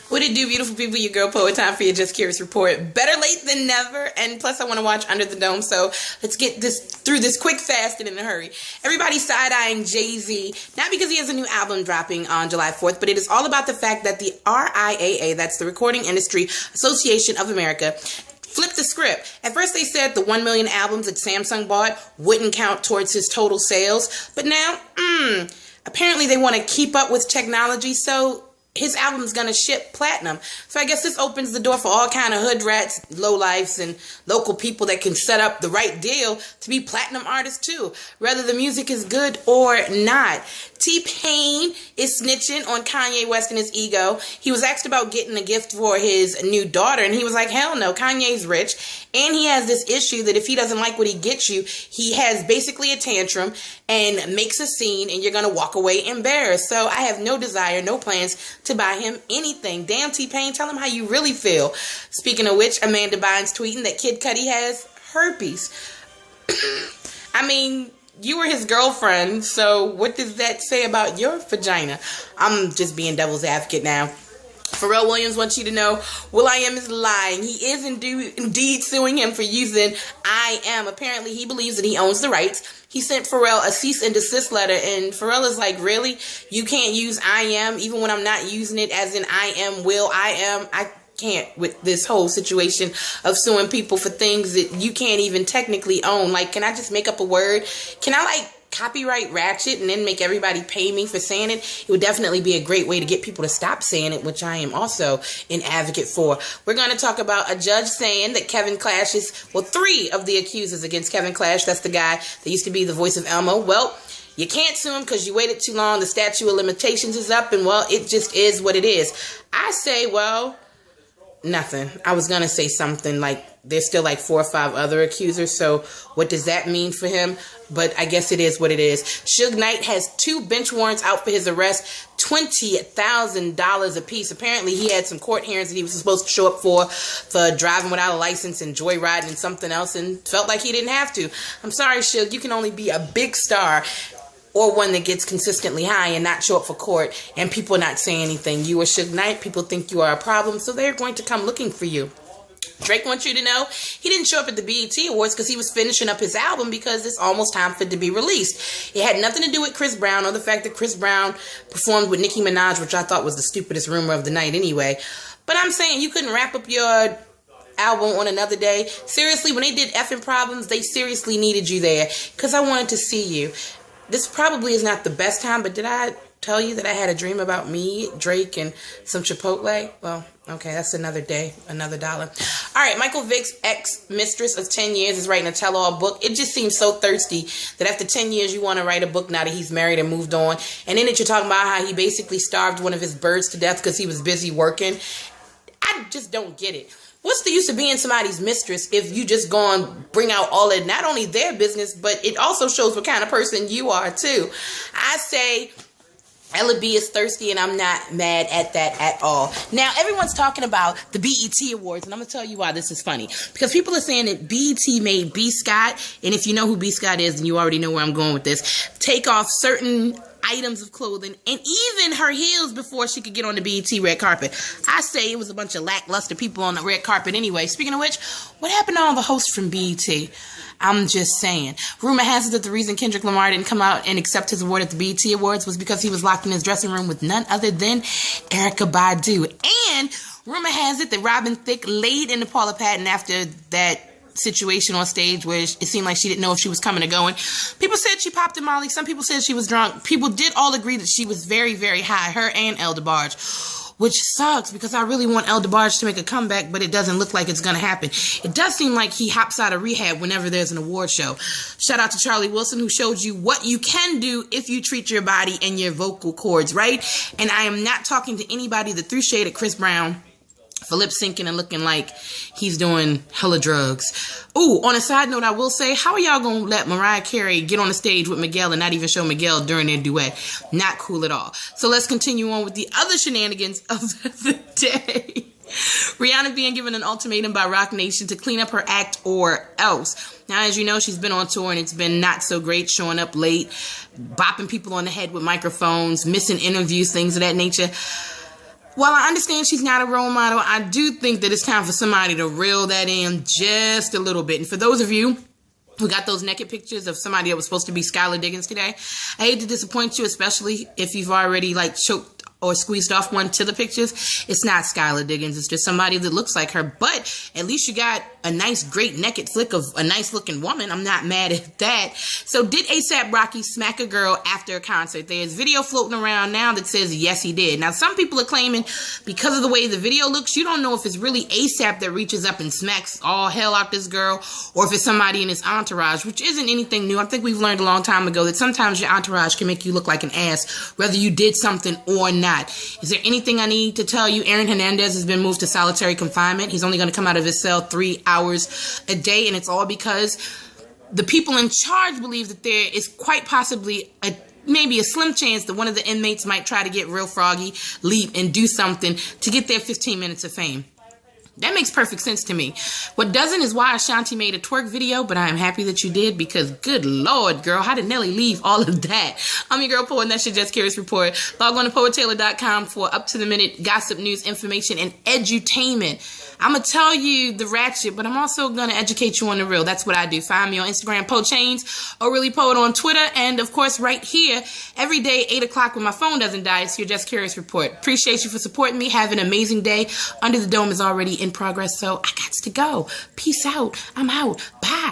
What it do, beautiful people? Your girl Poet. Time for your Just Curious report. Better late than never. And plus, I want to watch Under the Dome. So let's get this through this quick, fast, and in a hurry. Everybody's side-eyeing Jay-Z, not because he has a new album dropping on July 4th, but it is all about the fact that the RIAA, that's the Recording Industry Association of America, flipped the script. At first they said the 1 million albums that Samsung bought wouldn't count towards his total sales. But now, apparently they want to keep up with technology, so his album's gonna ship platinum. So I guess this opens the door for all kind of hood rats, lowlifes, and local people that can set up the right deal to be platinum artists too, whether the music is good or not. T-Pain is snitching on Kanye West and his ego. He was asked about getting a gift for his new daughter, and he was like, hell no, Kanye's rich. And he has this issue that if he doesn't like what he gets you, he has basically a tantrum and makes a scene, and you're going to walk away embarrassed. So I have no desire, no plans to buy him anything. Damn, T-Pain, tell him how you really feel. Speaking of which, Amanda Bynes tweeting that Kid Cudi has herpes. I mean, you were his girlfriend, so what does that say about your vagina? I'm just being devil's advocate now. Pharrell Williams wants you to know will.i.am is lying. He is indeed suing him for using I Am. Apparently, he believes that he owns the rights. He sent Pharrell a cease and desist letter, and Pharrell is like, really? You can't use I Am even when I'm not using it as in I am, will.i.am? I can't with this whole situation of suing people for things that you can't even technically own. Like, can I just make up a word? Can I, like, copyright ratchet and then make everybody pay me for saying it? It would definitely be a great way to get people to stop saying it, which I am also an advocate for. We're going to talk about a judge saying that Kevin Clash is, well, 3 of the accusers against Kevin Clash, that's the guy that used to be the voice of Elmo, well, you can't sue him because you waited too long, the statute of limitations is up, and well, it just is what it is. I say, well, nothing. I was going to say something like there's still like 4 or 5 other accusers, so what does that mean for him? But I guess it is what it is. Suge Knight has 2 bench warrants out for his arrest, $20,000 apiece. Apparently, he had some court hearings that he was supposed to show up for driving without a license and joyriding and something else, and felt like he didn't have to. I'm sorry, Suge. You can only be a big star or one that gets consistently high and not show up for court and people not say anything. You are Suge Knight. People think you are a problem, so they're going to come looking for you. Drake wants you to know he didn't show up at the BET Awards because he was finishing up his album because it's almost time for it to be released. It had nothing to do with Chris Brown or the fact that Chris Brown performed with Nicki Minaj, which I thought was the stupidest rumor of the night anyway. But I'm saying you couldn't wrap up your album on another day. Seriously, when they did Effing Problems, they seriously needed you there because I wanted to see you. This probably is not the best time, but did I tell you that I had a dream about me, Drake, and some Chipotle? Well, okay, that's another day, another dollar. All right, Michael Vick's ex-mistress of 10 years is writing a tell-all book. It just seems so thirsty that after 10 years you want to write a book now that he's married and moved on. And then that you're talking about how he basically starved one of his birds to death because he was busy working. I just don't get it. What's the use of being somebody's mistress if you just go and bring out all of not only their business, but it also shows what kind of person you are too. I say Ella B is thirsty, and I'm not mad at that at all. Now, everyone's talking about the BET Awards, and I'm going to tell you why this is funny. Because people are saying that BET made B. Scott, and if you know who B. Scott is, then you already know where I'm going with this, take off certain items of clothing and even her heels before she could get on the BET red carpet. I say it was a bunch of lackluster people on the red carpet anyway. Speaking of which, what happened to all the hosts from BET? I'm just saying. Rumor has it that the reason Kendrick Lamar didn't come out and accept his award at the BET Awards was because he was locked in his dressing room with none other than Erykah Badu. And rumor has it that Robin Thicke laid into Paula Patton after that situation on stage where it seemed like she didn't know if she was coming or going. People said she popped a Molly. Some people said she was drunk. People did all agree that she was very, very high, her and El DeBarge, which sucks because I really want El DeBarge to make a comeback, but it doesn't look like it's going to happen. It does seem like he hops out of rehab whenever there's an award show. Shout out to Charlie Wilson, who showed you what you can do if you treat your body and your vocal cords right. And I am not talking to anybody that threw shade at Chris Brown for lip syncing and looking like he's doing hella drugs. Ooh, on a side note, I will say, how are y'all gonna let Mariah Carey get on the stage with Miguel and not even show Miguel during their duet? Not cool at all. So let's continue on with the other shenanigans of the day. Rihanna being given an ultimatum by Roc Nation to clean up her act or else. Now, as you know, she's been on tour and it's been not so great, showing up late, bopping people on the head with microphones, missing interviews, things of that nature. While I understand she's not a role model, I do think that it's time for somebody to reel that in just a little bit. And for those of you who got those naked pictures of somebody that was supposed to be Skylar Diggins today, I hate to disappoint you, especially if you've already like choked or squeezed off one to the pictures. It's not Skylar Diggins. It's just somebody that looks like her. But at least you got a nice, great naked flick of a nice looking woman. I'm not mad at that. So did A$AP Rocky smack a girl after a concert? There's video floating around now that says yes, he did. Now, some people are claiming because of the way the video looks, you don't know if it's really A$AP that reaches up and smacks all hell out this girl, or if it's somebody in his entourage, which isn't anything new. I think we've learned a long time ago that sometimes your entourage can make you look like an ass, whether you did something or not. Is there anything I need to tell you? Aaron Hernandez has been moved to solitary confinement. He's only going to come out of his cell 3 hours a day, and it's all because the people in charge believe that there is quite possibly maybe a slim chance that one of the inmates might try to get real froggy, leap, and do something to get their 15 minutes of fame. That makes perfect sense to me. What doesn't is why Ashanti made a twerk video, but I am happy that you did, because good Lord, girl, how did Nelly leave all of that? I'm your girl, Poet, and that's your Just Curious Report. Log on to PoetTaylor.com for up-to-the-minute gossip, news, information, and edutainment. I'm going to tell you the ratchet, but I'm also going to educate you on the real. That's what I do. Find me on Instagram, Poe Chains, or Really Poet on Twitter, and of course right here every day, 8 o'clock when my phone doesn't die. It's your Just Curious Report. Appreciate you for supporting me. Have an amazing day. Under the Dome is already in progress, so I got to go. Peace out. I'm out. Bye.